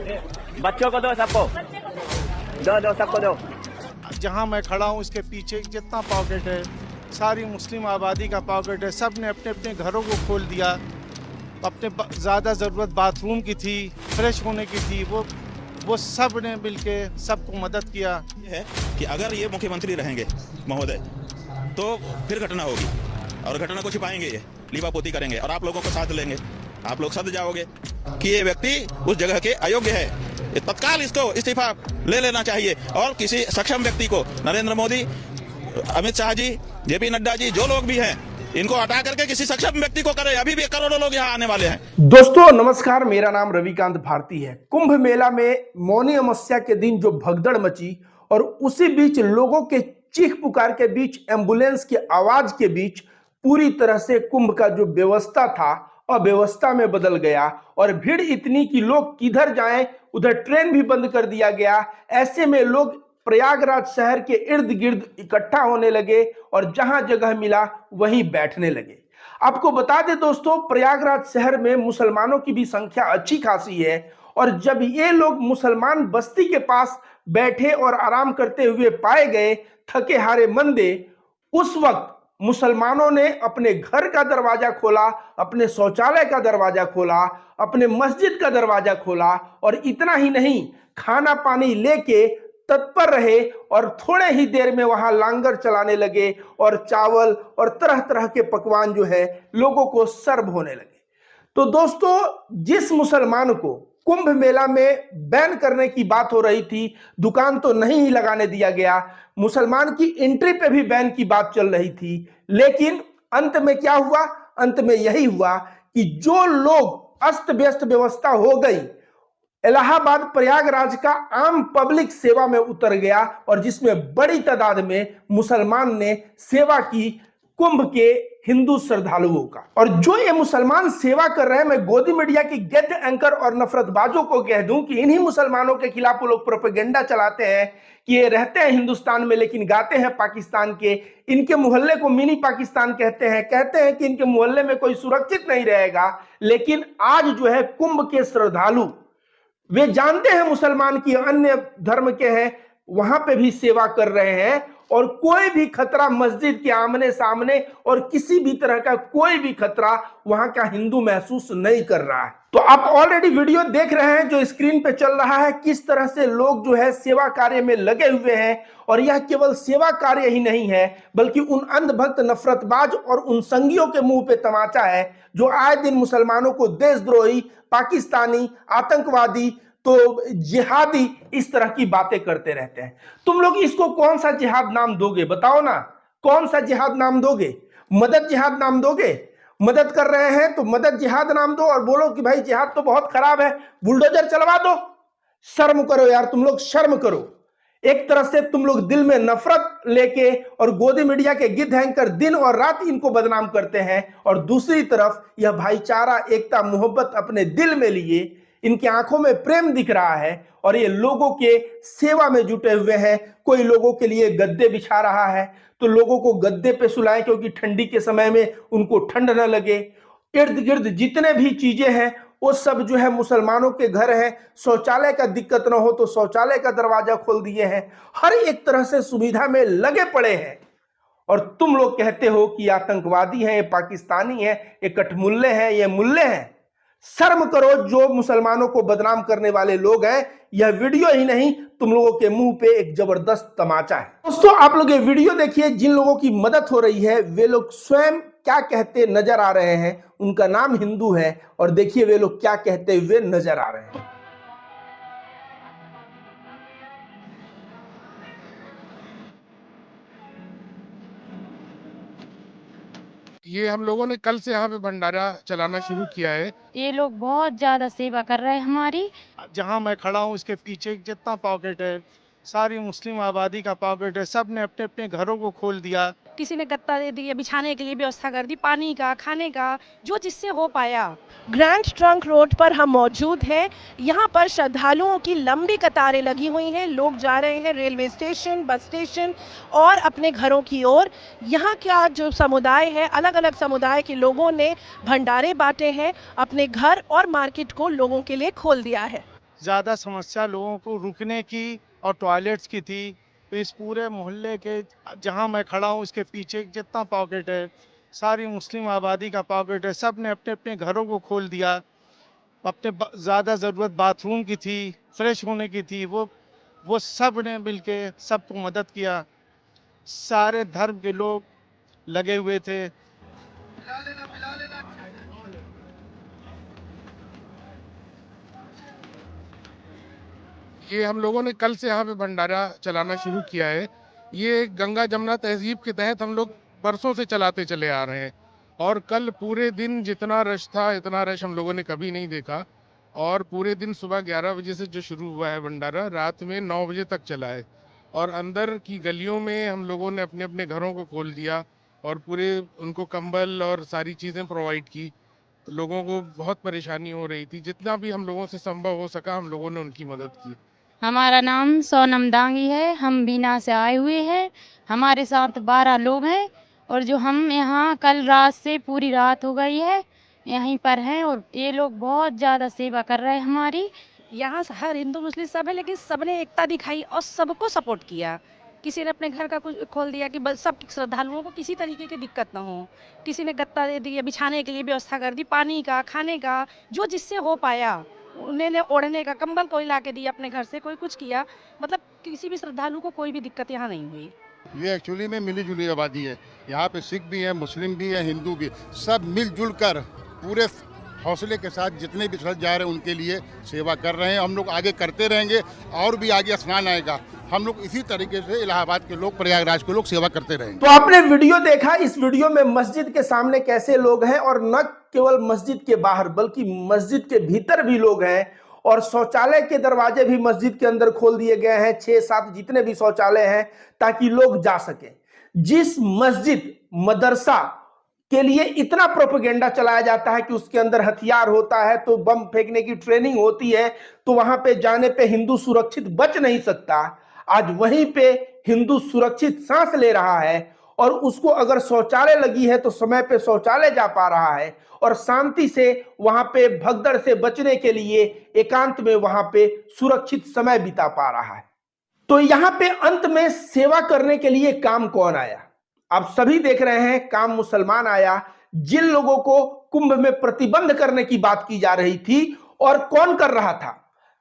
बच्चों को दो, सबको दो, दो सबको दो। जहाँ मैं खड़ा हूँ इसके पीछे जितना पॉकेट है सारी मुस्लिम आबादी का पॉकेट है। सब ने अपने अपने घरों को खोल दिया। अपने ज़्यादा ज़रूरत बाथरूम की थी, फ्रेश होने की थी, वो सब ने मिलके सबको मदद किया। है कि अगर ये मुख्यमंत्री रहेंगे महोदय तो फिर घटना होगी और घटना को छिपाएंगे, ये लीपापोती करेंगे और आप लोगों को साथ लेंगे। आप लोग सद जाओगे कि ये व्यक्ति उस जगह के अयोग्य है, तत्काल इसको इस्तीफा ले लेना चाहिए और किसी सक्षम व्यक्ति को, नरेंद्र मोदी, अमित शाह जी, जेपी नड्डा जी, जो लोग भी हैं, इनको हटा करके किसी सक्षम व्यक्ति को करें। अभी भी करोड़ों लोग यहाँ आने वाले हैं। दोस्तों नमस्कार, मेरा नाम रविकांत भारती है। कुंभ मेला में मौनी अमावस्या के दिन जो भगदड़ मची और उसी बीच लोगों के चीख पुकार के बीच, एम्बुलेंस की आवाज के बीच पूरी तरह से कुंभ का जो व्यवस्था था अव्यवस्था में बदल गया और भीड़ इतनी कि लोग किधर जाएं, उधर ट्रेन भी बंद कर दिया गया। ऐसे में लोग प्रयागराज शहर के इर्द गिर्द इकट्ठा होने लगे और जहां जगह मिला वहीं बैठने लगे। आपको बता दें दोस्तों, प्रयागराज शहर में मुसलमानों की भी संख्या अच्छी खासी है और जब ये लोग मुसलमान बस्ती के पास बैठे और आराम करते हुए पाए गए, थके हारे मंदे, उस वक्त मुसलमानों ने अपने घर का दरवाजा खोला, अपने शौचालय का दरवाजा खोला, अपने मस्जिद का दरवाजा खोला और इतना ही नहीं, खाना पानी लेके तत्पर रहे और थोड़े ही देर में वहां लांगर चलाने लगे और चावल और तरह तरह के पकवान जो है लोगों को सर्व होने लगे। तो दोस्तों, जिस मुसलमान को कुंभ मेला में बैन करने की बात हो रही थी, दुकान तो नहीं ही लगाने दिया गया, मुसलमान की एंट्री पे भी बैन की बात चल रही थी, लेकिन अंत में क्या हुआ? अंत में यही हुआ कि जो लोग अस्त व्यस्त व्यवस्था हो गई, इलाहाबाद प्रयागराज का आम पब्लिक सेवा में उतर गया और जिसमें बड़ी तादाद में मुसलमान ने सेवा की कुंभ के हिंदू श्रद्धालुओं का। और जो ये मुसलमान सेवा कर रहे हैं, मैं गोदी मीडिया की गेट एंकर और नफरतबाजों को कह दूं कि इन्हीं मुसलमानों के खिलाफ वो लोग प्रोपेगेंडा चलाते हैं कि ये रहते हैं हिंदुस्तान में लेकिन गाते हैं पाकिस्तान के। इनके मोहल्ले को मिनी पाकिस्तान कहते हैं कि इनके मोहल्ले में कोई सुरक्षित नहीं रहेगा। लेकिन आज जो है कुंभ के श्रद्धालु, वे जानते हैं मुसलमान की अन्य धर्म के हैं, वहां पे भी सेवा कर रहे हैं और कोई भी खतरा मस्जिद के आमने सामने और किसी भी तरह का कोई भी खतरा वहां का हिंदू महसूस नहीं कर रहा है। तो आप ऑलरेडी वीडियो देख रहे हैं जो स्क्रीन पे चल रहा है, किस तरह से लोग जो है सेवा कार्य में लगे हुए हैं। और यह केवल सेवा कार्य ही नहीं है बल्कि उन अंधभक्त नफरतबाज और उन संगियों के मुंह पे तमाचा है जो आए दिन मुसलमानों को देशद्रोही, पाकिस्तानी, आतंकवादी, तो जिहादी, इस तरह की बातें करते रहते हैं। तुम लोग इसको कौन सा जिहाद नाम दोगे? बताओ ना, कौन सा जिहाद नाम दोगे? मदद जिहाद नाम दोगे? मदद कर रहे हैं तो मदद जिहाद नाम दो और बोलो कि भाई जिहाद तो बहुत खराब है, बुलडोजर चलवा दो। शर्म करो यार, तुम लोग शर्म करो। एक तरह से तुम लोग दिल में नफरत लेके और गोदी मीडिया के गिद्ध एंकर दिन और रात इनको बदनाम करते हैं और दूसरी तरफ यह भाईचारा, एकता, मोहब्बत अपने दिल में लिए, इनकी आंखों में प्रेम दिख रहा है और ये लोगों के सेवा में जुटे हुए हैं। कोई लोगों के लिए गद्दे बिछा रहा है तो लोगों को गद्दे पे सुलाएं क्योंकि ठंडी के समय में उनको ठंड न लगे। इर्द गिर्द जितने भी चीजें हैं वो सब जो है मुसलमानों के घर हैं। शौचालय का दिक्कत न हो तो शौचालय का दरवाजा खोल दिए हैं। हर एक तरह से सुविधा में लगे पड़े हैं और तुम लोग कहते हो कि आतंकवादी हैं, ये पाकिस्तानी हैं, ये कठमुल्ले हैं, ये मुल्ले हैं। शर्म करो जो मुसलमानों को बदनाम करने वाले लोग हैं। यह वीडियो ही नहीं, तुम लोगों के मुंह पे एक जबरदस्त तमाचा है। दोस्तों आप लोग ये वीडियो देखिए, जिन लोगों की मदद हो रही है वे लोग स्वयं क्या कहते नजर आ रहे हैं। उनका नाम हिंदू है और देखिए वे लोग क्या कहते हुए नजर आ रहे हैं। ये हम लोगों ने कल से यहाँ पे भंडारा चलाना शुरू किया है। ये लोग बहुत ज्यादा सेवा कर रहे हैं हमारी। जहाँ मैं खड़ा हूँ इसके पीछे जितना पॉकेट है सारी मुस्लिम आबादी का पॉकेट है। सब ने अपने अपने घरों को खोल दिया। किसी ने गत्ता दे दिया, बिछाने के लिए व्यवस्था कर दी, पानी का, खाने का, जो जिससे हो पाया। ग्रैंड ट्रंक रोड पर हम मौजूद हैं। यहाँ पर श्रद्धालुओं की लंबी कतारें लगी हुई हैं। लोग जा रहे हैं रेलवे स्टेशन, बस स्टेशन और अपने घरों की ओर। यहाँ का जो समुदाय है, अलग अलग समुदाय के लोगों ने भंडारे बांटे हैं, अपने घर और मार्केट को लोगों के लिए खोल दिया है। ज़्यादा समस्या लोगों को रुकने की और टॉयलेट्स की थी। तो इस पूरे मोहल्ले के जहाँ मैं खड़ा हूँ इसके पीछे जितना पॉकेट है, सारी मुस्लिम आबादी का पॉकेट है। सब ने अपने अपने घरों को खोल दिया। अपने ज़्यादा ज़रूरत बाथरूम की थी, फ्रेश होने की थी, वो सब ने मिलके सबको मदद किया। सारे धर्म के लोग लगे हुए थे। ये हम लोगों ने कल से यहाँ पे भंडारा चलाना शुरू किया है। ये गंगा जमुना तहजीब के तहत हम लोग बरसों से चलाते चले आ रहे हैं और कल पूरे दिन जितना रश था इतना रश हम लोगों ने कभी नहीं देखा। और पूरे दिन सुबह 11 बजे से जो शुरू हुआ है भंडारा रात में 9 बजे तक चला है और अंदर की गलियों में हम लोगों ने अपने अपने घरों को खोल दिया और पूरे उनको कंबल और सारी चीज़ें प्रोवाइड की। तो लोगों को बहुत परेशानी हो रही थी, जितना भी हम लोगों से संभव हो सका हम लोगों ने उनकी मदद की। हमारा नाम सोनम दांगी है। हम बीना से आए हुए हैं। हमारे साथ 12 लोग हैं और जो हम यहाँ कल रात से पूरी रात हो गई है यहीं पर हैं और ये लोग बहुत ज़्यादा सेवा कर रहे हैं हमारी। यहाँ से हर हिंदू मुस्लिम सब है, लेकिन सबने एकता दिखाई और सबको सपोर्ट किया। किसी ने अपने घर का कुछ खोल दिया कि बस सब श्रद्धालुओं को किसी तरीके की दिक्कत ना हो। किसी ने गत्ता दे दिया, बिछाने के लिए व्यवस्था कर दी, पानी का, खाने का, जो जिससे हो पाया। उन्होंने ओढ़ने का कंबल कोई ला के दिया अपने घर से, कोई कुछ किया। मतलब किसी भी श्रद्धालु को कोई भी दिक्कत यहाँ नहीं हुई। ये एक्चुअली में मिली जुली आबादी है। यहाँ पे सिख भी है, मुस्लिम भी है, हिंदू भी, सब मिलजुल कर पूरे हौसले के साथ जितने भी श्रद्धालु जा रहे हैं उनके लिए सेवा कर रहे हैं। हम लोग आगे करते रहेंगे और भी आगे स्नान आएगा। हम लोग इसी तरीके से इलाहाबाद के लोग, प्रयागराज के लोग सेवा करते रहेंगे। तो आपने वीडियो देखा। इस वीडियो में मस्जिद के सामने कैसे लोग हैं और न केवल मस्जिद के बाहर बल्कि मस्जिद के भीतर भी लोग हैं और शौचालय के दरवाजे भी मस्जिद के अंदर खोल दिए गए हैं। 6-7 जितने भी शौचालय हैं ताकि लोग जा सके। जिस मस्जिद मदरसा के लिए इतना प्रोपेगेंडा चलाया जाता है कि उसके अंदर हथियार होता है तो बम फेंकने की ट्रेनिंग होती है, तो वहां पे जाने पे हिंदू सुरक्षित बच नहीं सकता। आज वहीं पे हिंदू सुरक्षित सांस ले रहा है और उसको अगर शौचालय लगी है तो समय पे शौचालय जा पा रहा है और शांति से वहां पे भगदड़ से बचने के लिए एकांत में वहां पे सुरक्षित समय बिता पा रहा है। तो यहां पे अंत में सेवा करने के लिए काम कौन आया? आप सभी देख रहे हैं, काम मुसलमान आया। जिन लोगों को कुंभ में प्रतिबंध करने की बात की जा रही थी और कौन कर रहा था,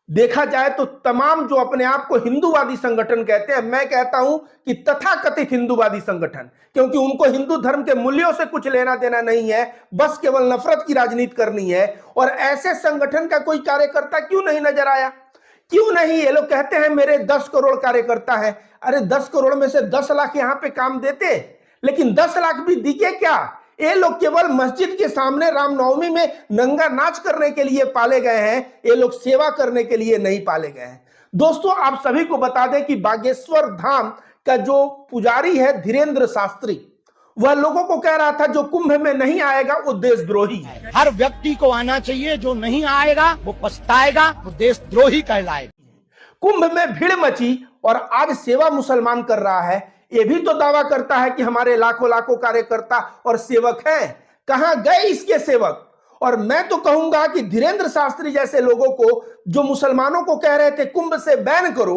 देखा जाए तो तमाम जो अपने आप को हिंदूवादी संगठन कहते हैं, मैं कहता हूं कि तथाकथित हिंदूवादी संगठन, क्योंकि उनको हिंदू धर्म के मूल्यों से कुछ लेना देना नहीं है, बस केवल नफरत की राजनीति करनी है। और ऐसे संगठन का कोई कार्यकर्ता क्यों नहीं नजर आया? क्यों नहीं? ये लोग कहते हैं मेरे 10 करोड़ कार्यकर्ता हैं। अरे 10 करोड़ में से 10 लाख यहां पे काम देते, लेकिन 10 लाख भी दिखे क्या? ये लोग केवल मस्जिद के सामने रामनवमी में नंगा नाच करने के लिए पाले गए हैं। ये लोग सेवा करने के लिए नहीं पाले गए हैं। दोस्तों, आप सभी को बता दें कि बागेश्वर धाम का जो पुजारी है धीरेन्द्र शास्त्री, वह लोगों को कह रहा था जो कुंभ में नहीं आएगा वो देशद्रोही है। हर व्यक्ति को आना चाहिए, जो नहीं आएगा वो पछताएगा, वो देशद्रोही कहलाएगा। कुंभ में भीड़ मची और आज सेवा मुसलमान कर रहा है। ये भी तो दावा करता है कि हमारे लाखों लाखों कार्यकर्ता और सेवक हैं। कहां गए इसके सेवक? और मैं तो कहूंगा कि धीरेन्द्र शास्त्री जैसे लोगों को जो मुसलमानों को कह रहे थे कुंभ से बैन करो,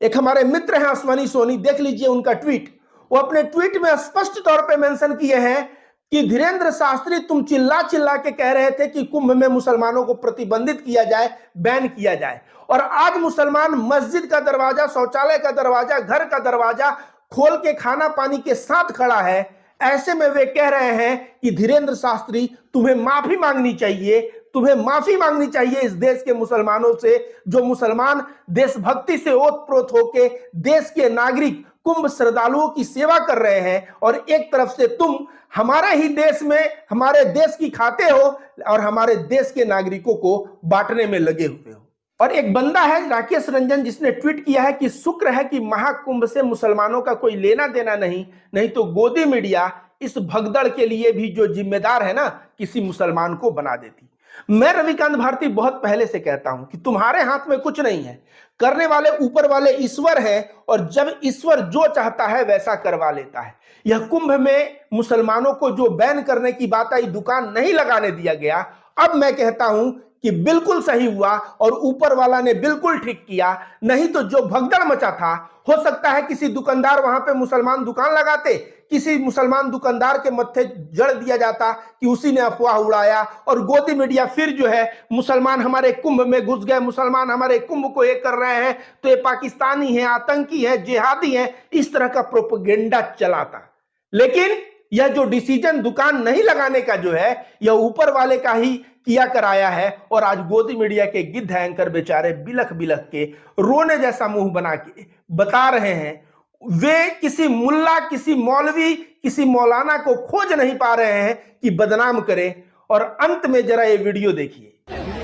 एक हमारे मित्र हैं अश्वनी सोनी, देख लीजिए उनका ट्वीट। वो अपने ट्वीट में स्पष्ट तौर पे मेंशन किए हैं कि धीरेन्द्र शास्त्री तुम चिल्ला चिल्ला के कह रहे थे कि कुंभ में मुसलमानों को प्रतिबंधित किया जाए, बैन किया जाए, और आज मुसलमान मस्जिद का दरवाजा, शौचालय का दरवाजा, घर का दरवाजा खोल के खाना पानी के साथ खड़ा है। ऐसे में वे कह रहे हैं कि धीरेन्द्र शास्त्री तुम्हें माफी मांगनी चाहिए, तुम्हें माफी मांगनी चाहिए इस देश के मुसलमानों से, जो मुसलमान देशभक्ति से ओतप्रोत होके देश के नागरिक कुंभ श्रद्धालुओं की सेवा कर रहे हैं, और एक तरफ से तुम हमारे ही देश में हमारे देश की खाते हो और हमारे देश के नागरिकों को बांटने में लगे हुए हो। और एक बंदा है राकेश रंजन, जिसने ट्वीट किया है कि शुक्र है कि महाकुंभ से मुसलमानों का कोई लेना देना नहीं तो गोदी मीडिया इस भगदड़ के लिए भी जो जिम्मेदार है ना, किसी मुसलमान को बना देती। मैं रविकांत भारती बहुत पहले से कहता हूं कि तुम्हारे हाथ में कुछ नहीं है, करने वाले ऊपर वाले ईश्वर है, और जब ईश्वर जो चाहता है वैसा करवा लेता है। यह कुंभ में मुसलमानों को जो बैन करने की बात आई, दुकान नहीं लगाने दिया गया, अब मैं कहता हूं कि बिल्कुल सही हुआ और ऊपर वाला ने बिल्कुल ठीक किया, नहीं तो जो भगदड़ मचा था, हो सकता है किसी दुकानदार वहां पे मुसलमान दुकान लगाते, किसी मुसलमान दुकानदार के मत्थे जड़ दिया जाता कि उसी ने अफवाह उड़ाया और गोदी मीडिया फिर जो है मुसलमान हमारे कुंभ में घुस गए, मुसलमान हमारे कुंभ को ये कर रहे हैं तो ये पाकिस्तानी है, आतंकी है, जिहादी है, इस तरह का प्रोपेगेंडा चलाता। लेकिन यह जो डिसीजन दुकान नहीं लगाने का जो है, यह ऊपर वाले का ही किया कराया है। और आज गोदी मीडिया के गिद्ध एंकर बेचारे बिलख बिलख के रोने जैसा मुंह बना के बता रहे हैं, वे किसी मुल्ला, किसी मौलवी, किसी मौलाना को खोज नहीं पा रहे हैं कि बदनाम करें। और अंत में जरा ये वीडियो देखिए।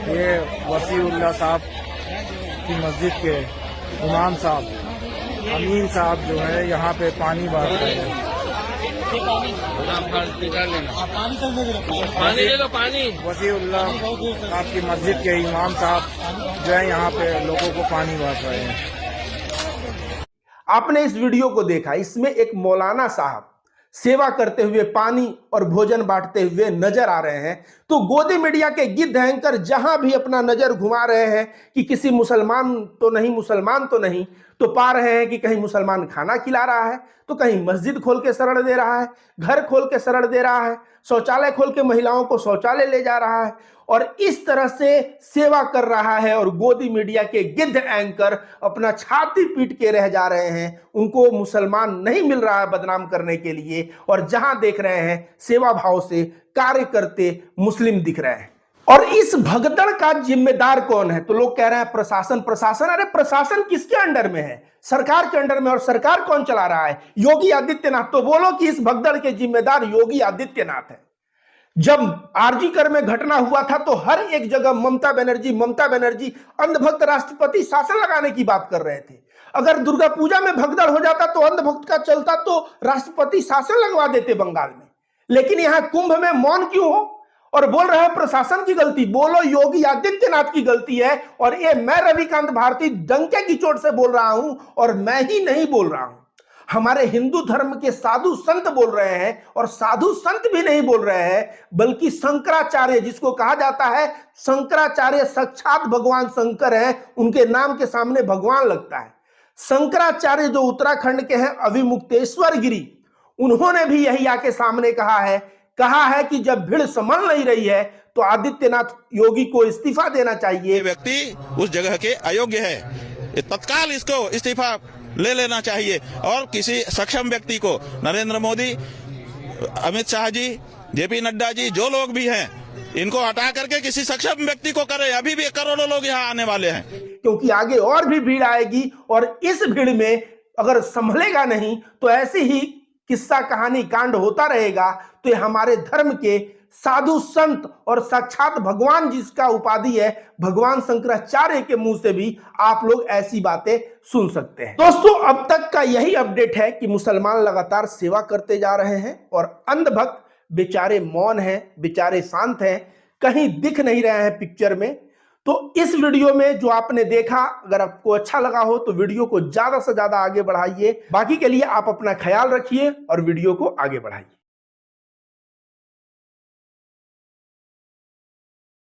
ये वसीउल्लाह साहब की मस्जिद के इमाम साहब, अमीन साहब जो है यहाँ पे पानी बांट रहे हैं। पानी ले लो, पानी। वसीउल्लाह आपकी मस्जिद के इमाम साहब जो है यहाँ पे लोगों को पानी बांट रहे हैं। आपने इस वीडियो को देखा, इसमें एक मौलाना साहब सेवा करते हुए पानी और भोजन बांटते हुए नजर आ रहे हैं। तो गोदी मीडिया के गिद्ध एंकर जहां भी अपना नजर घुमा रहे हैं कि किसी मुसलमान तो नहीं, तो पा रहे हैं कि कहीं मुसलमान खाना खिला रहा है, तो कहीं मस्जिद खोल के शरण दे रहा है, घर खोल के शरण दे रहा है, शौचालय खोल के महिलाओं को शौचालय ले जा रहा है और इस तरह से सेवा कर रहा है। और गोदी मीडिया के गिद्ध एंकर अपना छाती पीट के रह जा रहे हैं, उनको मुसलमान नहीं मिल रहा है बदनाम करने के लिए, और जहां देख रहे हैं सेवा भाव से कार्य करते मुस्लिम दिख रहे हैं। और इस भगदड़ का जिम्मेदार कौन है? तो लोग कह रहे हैं प्रशासन। अरे प्रशासन किसके अंडर में है? सरकार के अंडर में। और सरकार कौन चला रहा है? योगी आदित्यनाथ। तो बोलो कि इस भगदड़ के जिम्मेदार योगी आदित्यनाथ है। जब आरजी कर में घटना हुआ था तो हर एक जगह ममता बनर्जी अंधभक्त राष्ट्रपति शासन लगाने की बात कर रहे थे। अगर दुर्गा पूजा में भगदड़ हो जाता तो अंधभक्त का चलता तो राष्ट्रपति शासन लगवा देते बंगाल में। लेकिन यहां कुंभ में मौन क्यों हो? और बोल रहे हो प्रशासन की गलती। बोलो योगी आदित्यनाथ की गलती है। और ये मैं रविकांत भारती डंके की चोट से बोल रहा हूं, और मैं ही नहीं बोल रहा हूं, हमारे हिंदू धर्म के साधु संत बोल रहे हैं। और साधु संत भी नहीं बोल रहे हैं, बल्कि शंकराचार्य, जिसको कहा जाता है शंकराचार्य साक्षात भगवान शंकर हैं, उनके नाम के सामने भगवान लगता है। शंकराचार्य जो उत्तराखंड के हैं, अभिमुक्तेश्वर गिरी, उन्होंने भी यही आके सामने कहा है कि जब भीड़ संभल नहीं रही है तो आदित्यनाथ योगी को इस्तीफा देना चाहिए। ये व्यक्ति उस जगह के अयोग्य है, तत्काल इसको इस्तीफा ले लेना चाहिए। और किसी सक्षम व्यक्ति को, नरेंद्र मोदी, अमित शाह जी, जेपी नड्डा जी, जो लोग भी हैं, इनको हटा करके किसी सक्षम व्यक्ति को करे। अभी भी करोड़ों लोग यहाँ आने वाले हैं, क्योंकि आगे और भी भीड़ आएगी। और इस भीड़ में अगर संभलेगा नहीं तो ऐसी ही किस्सा कहानी कांड होता रहेगा। तो ये हमारे धर्म के साधु संत और साक्षात भगवान जिसका उपाधि है, भगवान शंकराचार्य के मुंह से भी आप लोग ऐसी बातें सुन सकते हैं। दोस्तों, अब तक का यही अपडेट है कि मुसलमान लगातार सेवा करते जा रहे हैं और अंधभक्त बेचारे मौन हैं, बेचारे शांत हैं, कहीं दिख नहीं रहे हैं पिक्चर में। तो इस वीडियो में जो आपने देखा, अगर आपको अच्छा लगा हो तो वीडियो को ज्यादा से ज्यादा आगे बढ़ाइए। बाकी के लिए आप अपना ख्याल रखिए और वीडियो को आगे बढ़ाइए।